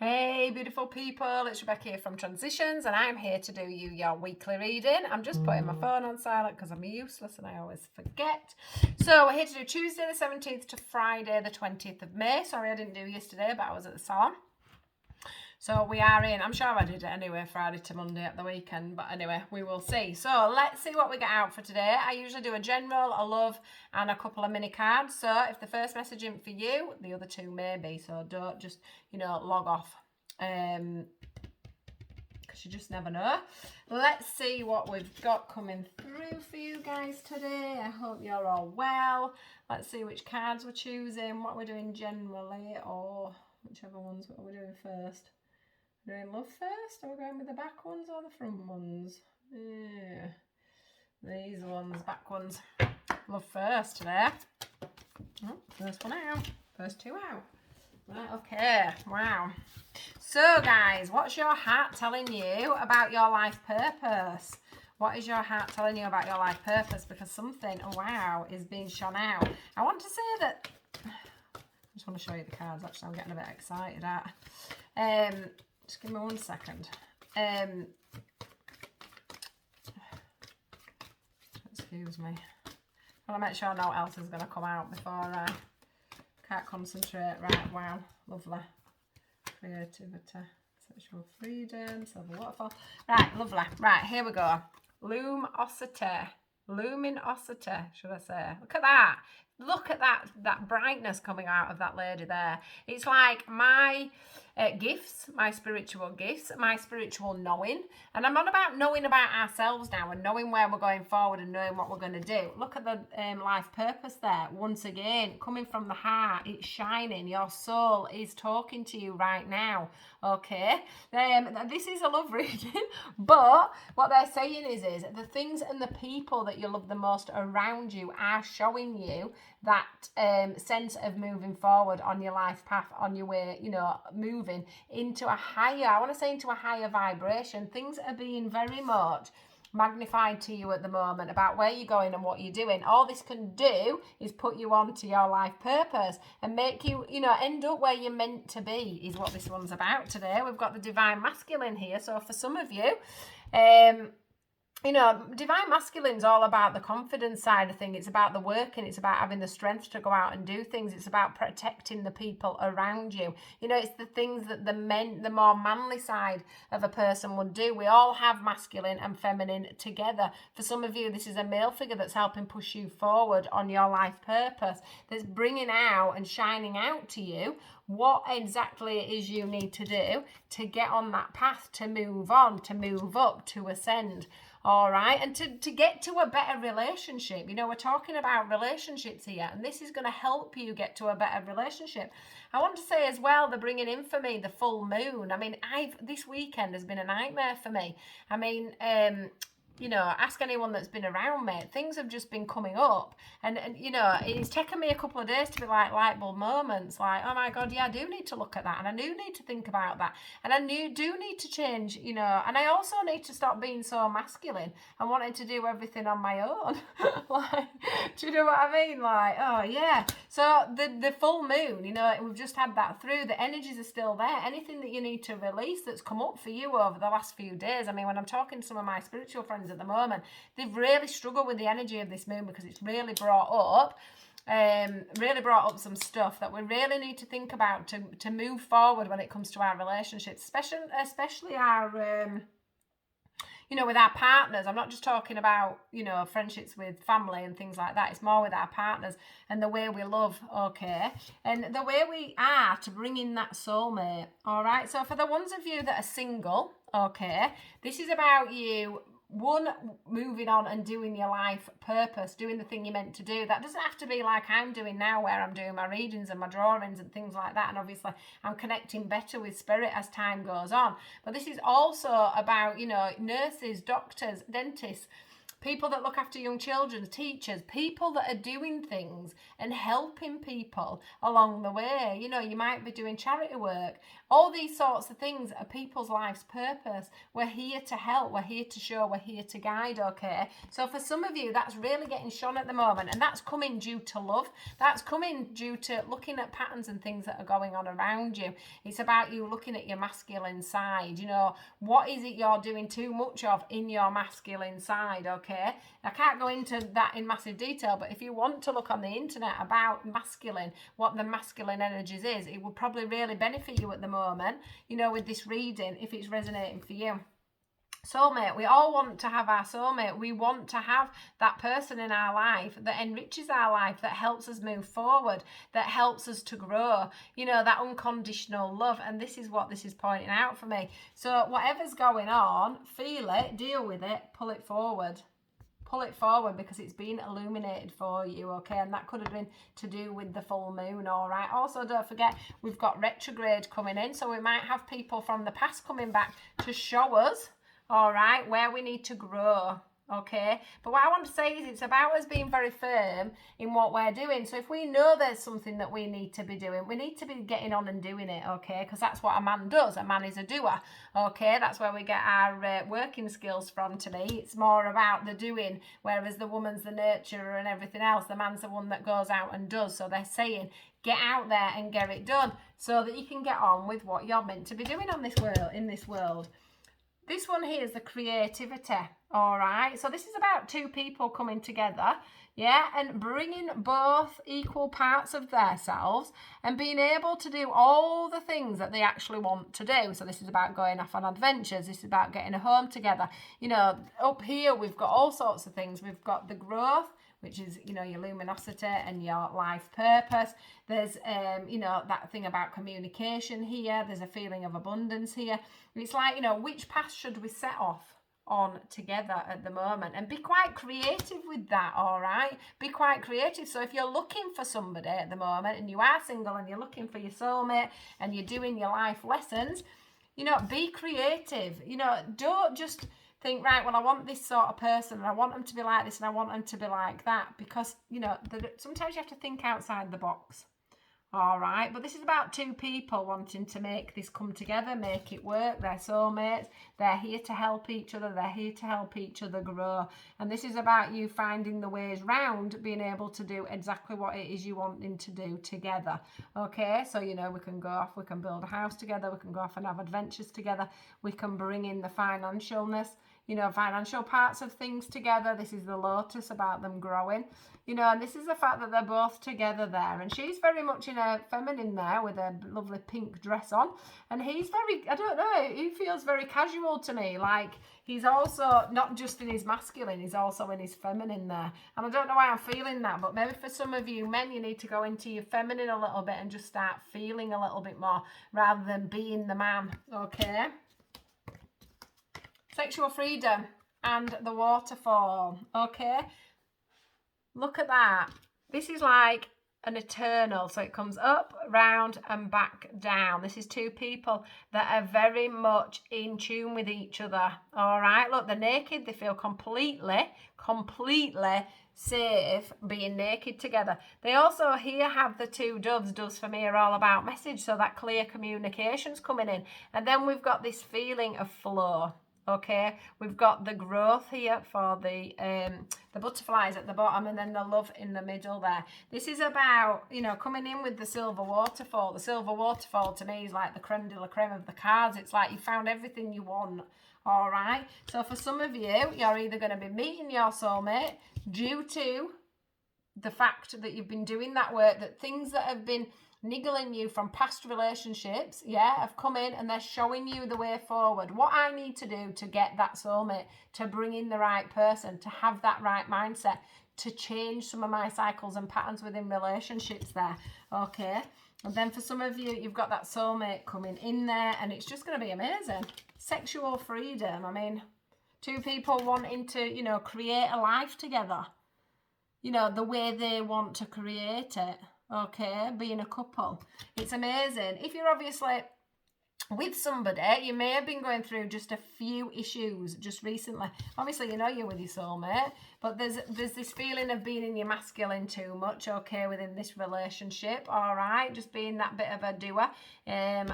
Hey beautiful people, it's Rebecca here from Transitions and I'm here to do you your weekly reading. I'm just putting my phone on silent because I'm useless and I always forget. So we're here to do Tuesday the 17th to Friday the 20th of May. Sorry I didn't do yesterday, but I was at the salon. So we are in, I'm sure I did it anyway, Friday to Monday at the weekend, but anyway, we will see. So let's see what we get out for today. I usually do a general, a love, and a couple of mini cards. So if the first message isn't for you, the other two may be. So don't just, log off. Because you just never know. Let's see what we've got coming through for you guys today. I hope you're all well. Let's see which cards we're choosing, what we're doing generally, or whichever ones. What are we doing first? We're doing love first? Are we going with the back ones or the front ones? Yeah. These ones, back ones. Love first today. Oh, first one out. First two out. Right, okay. Wow. So, guys, what's your heart telling you about your life purpose? What is your heart telling you about your life purpose? Because something, wow, is being shone out. I want to say that... I just want to show you the cards. Actually, I'm getting a bit excited at. Just give me 1 second. Excuse me. I want to make sure I know what else is going to come out before I can't concentrate. Right, wow, lovely. Creativity, sexual freedom, silver waterfall. Right, lovely. Right, here we go. Luminosity. Luminosity, should I say. Look at that. Look at that brightness coming out of that lady there. It's like my gifts, my spiritual gifts, my spiritual knowing. And I'm on about knowing about ourselves now and knowing where we're going forward and knowing what we're going to do. Look at the life purpose there. Once again, coming from the heart, it's shining. Your soul is talking to you right now. Okay? This is a love reading, but what they're saying is the things and the people that you love the most around you are showing you that sense of moving forward on your life path, on your way, moving into a higher, I want to say into a higher vibration. Things are being very much magnified to you at the moment about where you're going and what you're doing. All this can do is put you on to your life purpose and make you, end up where you're meant to be, is what this one's about today. We've got the divine masculine here. So for some of you, divine masculine's all about the confidence side of things. It's about the work and it's about having the strength to go out and do things. It's about protecting the people around you. It's the things that the more manly side of a person would do. We all have masculine and feminine together. For some of you, this is a male figure that's helping push you forward on your life purpose, that's bringing out and shining out to you what exactly it is you need to do to get on that path, to move on, to move up, to ascend. All right, and to get to a better relationship. We're talking about relationships here, and this is going to help you get to a better relationship. I want to say as well, they're bringing in for me the full moon. I mean, this weekend has been a nightmare for me. I mean, ask anyone that's been around me. Things have just been coming up, and it's taken me a couple of days to be like light bulb moments, like, oh my God, yeah, I do need to look at that, and I do need to think about that, and I do need to change, and I also need to stop being so masculine and wanting to do everything on my own. Like, do you know what I mean? Like, oh yeah. So the full moon, we've just had that through. The energies are still there. Anything that you need to release that's come up for you over the last few days. I mean, when I'm talking to some of my spiritual friends at the moment, they've really struggled with the energy of this moon because it's really brought up some stuff that we really need to think about to move forward when it comes to our relationships, especially our with our partners. I'm not just talking about friendships with family and things like that. It's more with our partners and the way we love, okay, and the way we are to bring in that soulmate. All right, so for the ones of you that are single, okay, this is about you moving on and doing your life purpose, doing the thing you're meant to do. That doesn't have to be like I'm doing now, where I'm doing my readings and my drawings and things like that, and obviously I'm connecting better with spirit as time goes on. But this is also about nurses, doctors, dentists, people that look after young children, teachers, people that are doing things and helping people along the way. You know, you might be doing charity work. All these sorts of things are people's life's purpose. We're here to help, we're here to show, we're here to guide, okay? So for some of you, that's really getting shone at the moment, and that's coming due to love. That's coming due to looking at patterns and things that are going on around you. It's about you looking at your masculine side. You know, what is it you're doing too much of in your masculine side, okay? I can't go into that in massive detail, but if you want to look on the internet about masculine, what the masculine energies is, it would probably really benefit you at the moment, you know, with this reading, if it's resonating for you. Soulmate, we all want to have our soulmate. We want to have that person in our life that enriches our life, that helps us move forward, that helps us to grow, you know, that unconditional love. And this is what this is pointing out for me. So whatever's going on, feel it, deal with it, pull it forward. Pull it forward, because it's been illuminated for you, okay? And that could have been to do with the full moon, all right? Also, don't forget, we've got retrograde coming in, so we might have people from the past coming back to show us, all right, where we need to grow, okay? But what I want to say is it's about us being very firm in what we're doing. So if we know there's something that we need to be doing, we need to be getting on and doing it, okay? Because that's what a man does. A man is a doer, okay? That's where we get our working skills from, to me. It's more about the doing, whereas the woman's the nurturer and everything else. The man's the one that goes out and does. So they're saying, get out there and get it done so that you can get on with what you're meant to be doing on this world, in this world. This one here is the creativity, all right? So this is about two people coming together, yeah, and bringing both equal parts of themselves and being able to do all the things that they actually want to do. So this is about going off on adventures. This is about getting a home together. You know, up here we've got all sorts of things. We've got the growth, which is, you know, your luminosity and your life purpose. There's, you know, that thing about communication here. There's a feeling of abundance here. It's like, you know, which path should we set off on together at the moment? And be quite creative with that, all right? Be quite creative. So if you're looking for somebody at the moment and you are single and you're looking for your soulmate and you're doing your life lessons, you know, be creative. You know, don't just think, right, well, I want this sort of person and I want them to be like this and I want them to be like that, because, you know, sometimes you have to think outside the box. All right, but this is about two people wanting to make this come together, make it work. They're soulmates. They're here to help each other. They're here to help each other grow. And this is about you finding the ways round being able to do exactly what it is you wanting to do together. Okay, so, you know, we can go off, we can build a house together, we can go off and have adventures together. We can bring in the financialness, you know, financial parts of things together. This is the lotus, about them growing, you know, and this is the fact that they're both together there. And she's very much in a feminine there with a lovely pink dress on. And he's very, I don't know, he feels very casual to me. Like, he's also not just in his masculine, he's also in his feminine there. And I don't know why I'm feeling that, but maybe for some of you men, you need to go into your feminine a little bit and just start feeling a little bit more rather than being the man, okay? Sexual freedom and the waterfall, okay? Look at that. This is like an eternal, so it comes up, round and back down. This is two people that are very much in tune with each other, all right? Look, they're naked. They feel completely safe being naked together. They also here have the two doves. Doves for me are all about message, so that clear communication's coming in. And then we've got this feeling of flow. Okay, we've got the growth here for the butterflies at the bottom, and then the love in the middle there. This is about, you know, coming in with the silver waterfall. The silver waterfall to me is like the creme de la creme of the cards. It's like you found everything you want, all right? So for some of you, you're either going to be meeting your soulmate due to the fact that you've been doing that work, that things that have been niggling you from past relationships, yeah, have come in and they're showing you the way forward. What I need to do to get that soulmate, to bring in the right person, to have that right mindset, to change some of my cycles and patterns within relationships there, okay? And then for some of you, you've got that soulmate coming in there and it's just going to be amazing. Sexual freedom. I mean, two people wanting to, you know, create a life together, you know, the way they want to create it. Okay, being a couple, it's amazing. If you're obviously with somebody, you may have been going through just a few issues just recently. Obviously, you know you're with your soulmate, but there's this feeling of being in your masculine too much, okay, within this relationship, all right, just being that bit of a doer.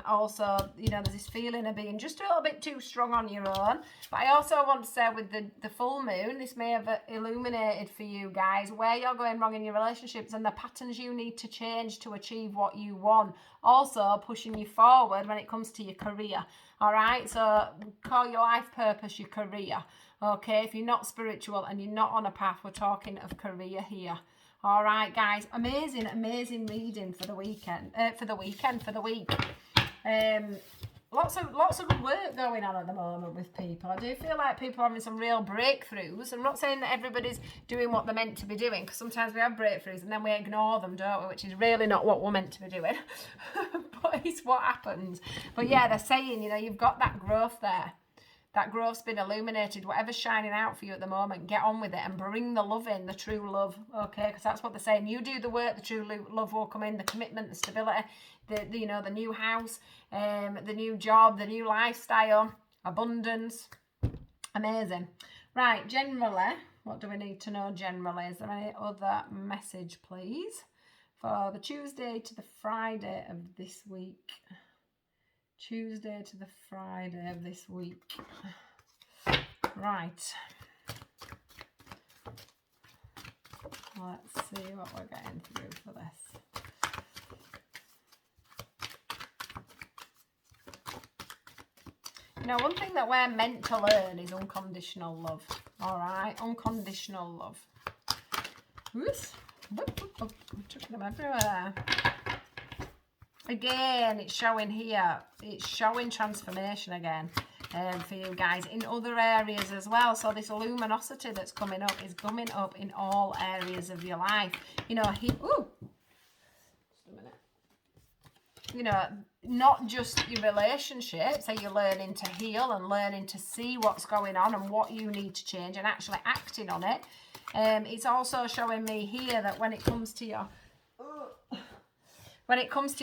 Also, you know, there's this feeling of being just a little bit too strong on your own. But I also want to say with the full moon, this may have illuminated for you guys where you're going wrong in your relationships and the patterns you need to change to achieve what you want. Also pushing you forward when it comes to your career. All right, so call your life purpose your career. Okay, if you're not spiritual and you're not on a path, we're talking of career here. All right, guys, amazing reading for the weekend, for the week. Lots of good work going on at the moment with people. I do feel like people are having some real breakthroughs. I'm not saying that everybody's doing what they're meant to be doing, because sometimes we have breakthroughs and then we ignore them, don't we? Which is really not what we're meant to be doing. But it's what happens. But yeah, they're saying, you know, you've got that growth there. That growth's been illuminated. Whatever's shining out for you at the moment, get on with it and bring the love in, the true love, okay? Because that's what they're saying. You do the work, the true love will come in, the commitment, the stability, the you know, the new house, the new job, the new lifestyle, abundance. Amazing. Right, generally, what do we need to know generally? Is there any other message, please, for the Tuesday to the Friday of this week? Tuesday to the Friday of this week. Right. Let's see what we're getting through for this. You know, one thing that we're meant to learn is unconditional love. All right, unconditional love. Oops. I'm chucking them everywhere. Again, it's showing here. It's showing transformation again for you guys in other areas as well. So this luminosity that's coming up is coming up in all areas of your life. You know, just a minute. You know, not just your relationships, so you're learning to heal and learning to see what's going on and what you need to change and actually acting on it. It's also showing me here that when it comes to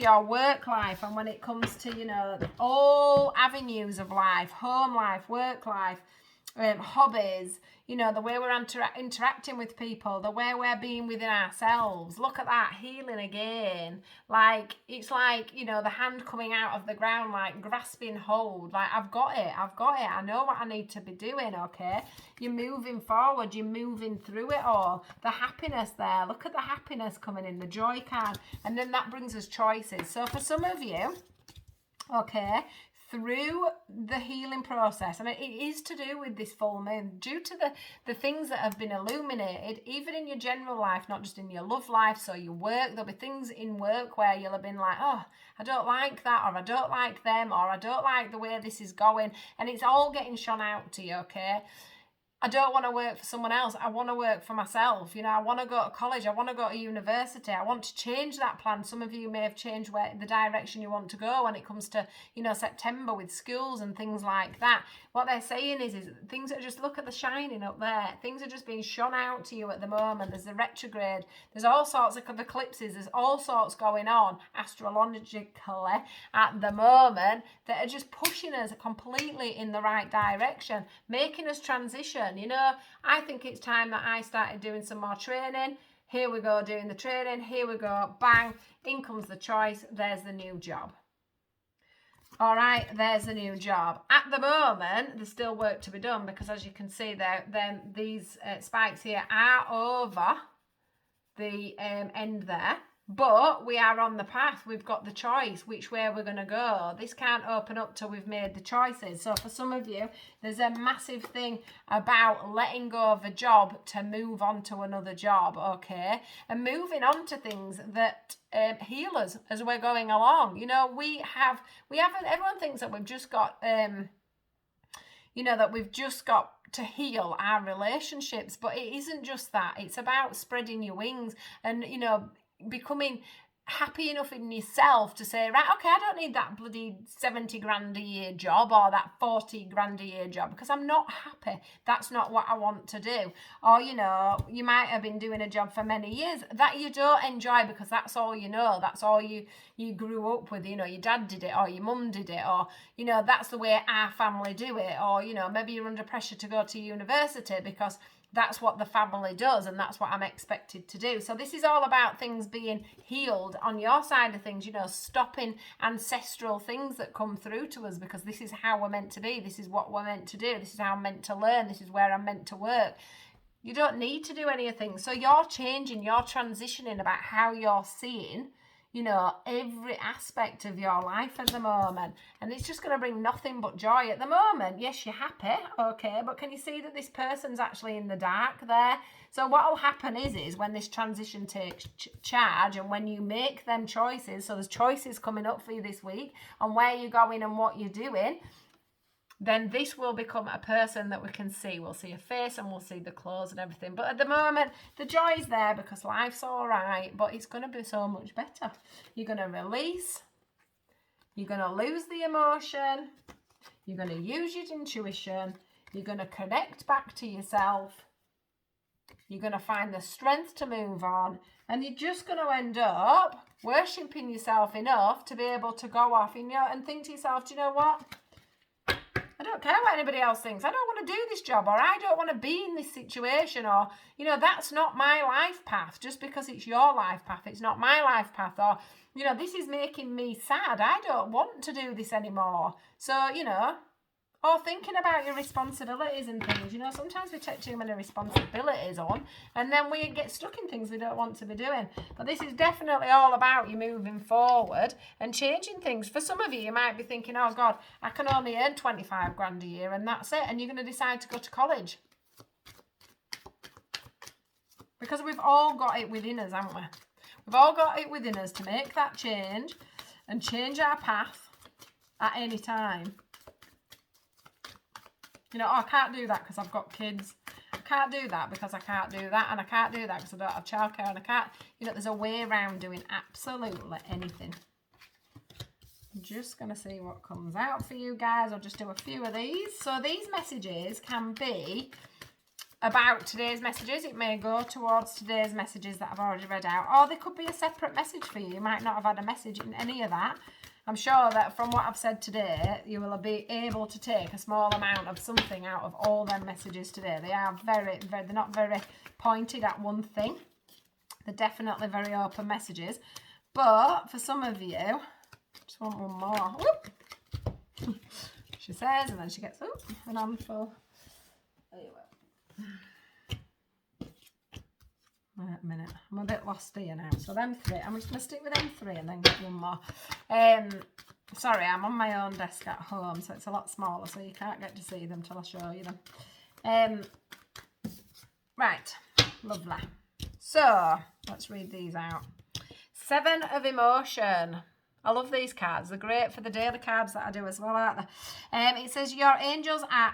your work life and when it comes to, you know, all avenues of life, home life, work life, hobbies, you know, the way we're interacting with people, the way we're being within ourselves. Look at that, healing again. Like, it's like, you know, the hand coming out of the ground, like grasping hold. Like, I've got it. I know what I need to be doing, okay? You're moving forward. You're moving through it all. The happiness there. Look at the happiness coming in, the joy card. And then that brings us choices. So for some of you, okay, through the healing process, and it is to do with this full moon, due to the things that have been illuminated, even in your general life, not just in your love life, so your work, there'll be things in work where you'll have been like, oh, I don't like that, or I don't like them, or I don't like the way this is going, and it's all getting shone out to you, okay? I don't want to work for someone else. I want to work for myself. You know, I want to go to college. I want to go to university. I want to change that plan. Some of you may have changed the direction you want to go when it comes to, you know, September with schools and things like that. What they're saying is things are just, look at the shining up there. Things are just being shone out to you at the moment. There's the retrograde. There's all sorts of eclipses. There's all sorts going on astrologically at the moment that are just pushing us completely in the right direction, making us transition. You know, I think it's time that I started doing some more training. Here we go, doing the training. Here we go, bang, in comes the choice. There's the new job. All right, there's the new job. At the moment, there's still work to be done because, as you can see there, then these spikes here are over the end there. But we are on the path. We've got the choice which way we're going to go. This can't open up till we've made the choices. So for some of you, there's a massive thing about letting go of a job to move on to another job, okay? And moving on to things that heal us as we're going along. You know, we haven't, everyone thinks that we've just got, you know, that we've just got to heal our relationships. But it isn't just that. It's about spreading your wings and, you know, becoming happy enough in yourself to say, right, okay, I don't need that bloody 70 grand a year job or that 40 grand a year job because I'm not happy. That's not what I want to do. Or, you know, you might have been doing a job for many years that you don't enjoy because that's all you know. That's all you grew up with. You know, your dad did it or your mum did it, or, you know, that's the way our family do it. Or, you know, maybe you're under pressure to go to university because that's what the family does and that's what I'm expected to do. So this is all about things being healed on your side of things, you know, stopping ancestral things that come through to us, because this is how we're meant to be. This is what we're meant to do. This is how I'm meant to learn. This is where I'm meant to work. You don't need to do anything. So you're changing, you're transitioning about how you're seeing, you know, every aspect of your life at the moment. And it's just going to bring nothing but joy at the moment. Yes, you're happy, okay, but can you see that this person's actually in the dark there? So what will happen is when this transition takes charge and when you make them choices, so there's choices coming up for you this week on where you're going and what you're doing, then this will become a person that we can see. We'll see a face and we'll see the clothes and everything. But at the moment, the joy is there because life's all right, but it's going to be so much better. You're going to release. You're going to lose the emotion. You're going to use your intuition. You're going to connect back to yourself. You're going to find the strength to move on. And you're just going to end up worshipping yourself enough to be able to go off in your, and think to yourself, do you know what? I don't care what anybody else thinks. I don't want to do this job, or I don't want to be in this situation, or, you know, that's not my life path. Just because it's your life path, it's not my life path. Or, you know, this is making me sad. I don't want to do this anymore. So, you know, or thinking about your responsibilities and things. You know, sometimes we take too many responsibilities on and then we get stuck in things we don't want to be doing. But this is definitely all about you moving forward and changing things. For some of you, you might be thinking, oh God, I can only earn 25 grand a year and that's it. And you're going to decide to go to college. Because we've all got it within us, haven't we? We've all got it within us to make that change and change our path at any time. You know, oh, I can't do that because I've got kids. I can't do that because I can't do that. And I can't do that because I don't have childcare. And I can't, you know, there's a way around doing absolutely anything. I'm just going to see what comes out for you guys. I'll just do a few of these. So these messages can be about today's messages. It may go towards today's messages that I've already read out. Or they could be a separate message for you. You might not have had a message in any of that. I'm sure that from what I've said today, you will be able to take a small amount of something out of all them messages today. They are very, they're not very pointed at one thing. They're definitely very open messages. But for some of you, just want one more. Whoop. She says, and then she gets an handful. There you go. Wait a minute, I'm a bit lost here now. So them three, I'm just going to stick with them three and then get one more. Sorry, I'm on my own desk at home, so it's a lot smaller, so you can't get to see them till I show you them. Right, lovely. So, let's read these out. 7 of Emotion. I love these cards. They're great for the daily cards that I do as well, aren't they? It says your angels are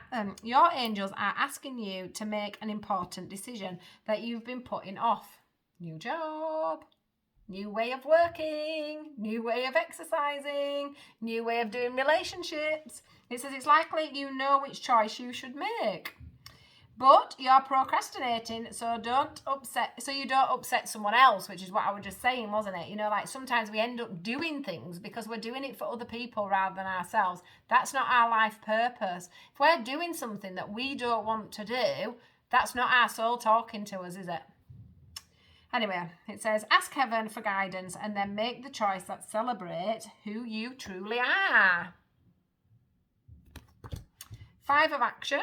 asking you to make an important decision that you've been putting off. New job, new way of working, new way of exercising, new way of doing relationships. It says it's likely you know which choice you should make. But you're procrastinating, so you don't upset someone else, which is what I was just saying, wasn't it? You know, like sometimes we end up doing things because we're doing it for other people rather than ourselves. That's not our life purpose. If we're doing something that we don't want to do, that's not our soul talking to us, is it? Anyway, it says, ask heaven for guidance and then make the choice that celebrates who you truly are. 5 of Action.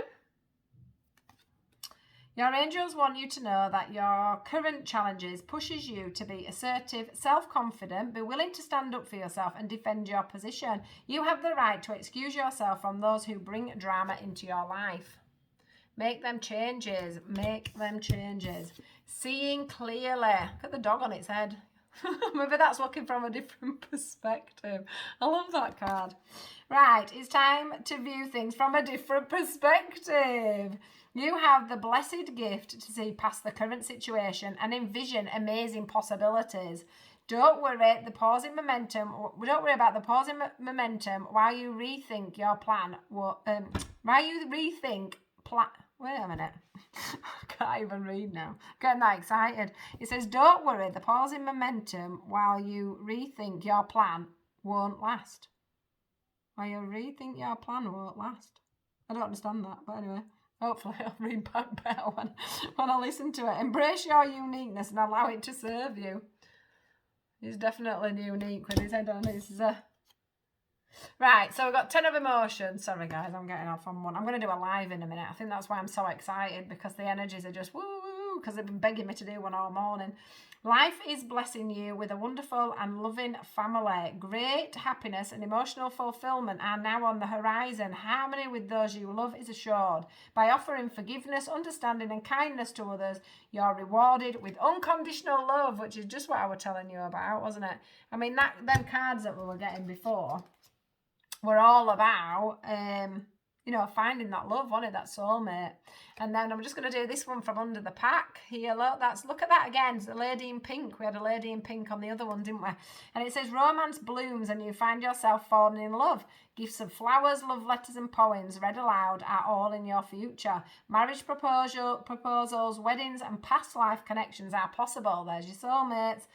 Your angels want you to know that your current challenges pushes you to be assertive, self-confident, be willing to stand up for yourself and defend your position. You have the right to excuse yourself from those who bring drama into your life. Make them changes. Make them changes. Seeing clearly. Look at the dog on its head. Maybe that's looking from a different perspective. I love that card. Right, it's time to view things from a different perspective. You have the blessed gift to see past the current situation and envision amazing possibilities. Don't worry, the pause in momentum. Don't worry about the pause in momentum while you rethink your plan. While you rethink plan. Wait a minute. I can't even read now. Getting that excited. It says, don't worry, the pause in momentum while you rethink your plan won't last. While you rethink your plan won't last. I don't understand that, but anyway. Hopefully I'll read back better when I listen to it. Embrace your uniqueness and allow it to serve you. He's definitely unique with his head on his... Right, so we've got 10 of emotions. Sorry guys, I'm getting off on one. I'm going to do a live in a minute. I think that's why I'm so excited, because the energies are just woo, because they've been begging me to do one all morning. Life is blessing you with a wonderful and loving family. Great happiness and emotional fulfillment are now on the horizon. Harmony with those you love is assured. By offering forgiveness, understanding and kindness to others, you're rewarded with unconditional love, which is just what I was telling you about, wasn't it? I mean, them cards that we were getting before were all about, finding that love, wasn't it? That soulmate. And then I'm just going to do this one from under the pack here. Look at that again. It's the lady in pink. We had a lady in pink on the other one, didn't we? And it says, romance blooms and you find yourself falling in love. Gifts of flowers, love letters and poems read aloud are all in your future. Marriage proposals, weddings and past life connections are possible. There's your soulmates.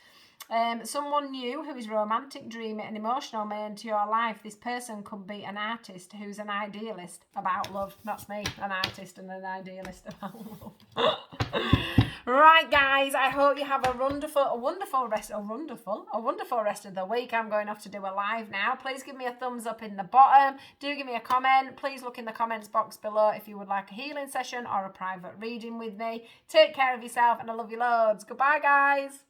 Someone new who is romantic, dreamy and emotional may enter your life. This person could be an artist who's an idealist about love. That's me, an artist and an idealist about love. Right guys, I hope you have a wonderful rest of the week. I'm going off to do a live now. Please give me a thumbs up in the bottom. Do give me a comment. Please look in the comments box below if you would like a healing session or a private reading with me. Take care of yourself and I love you loads. Goodbye guys.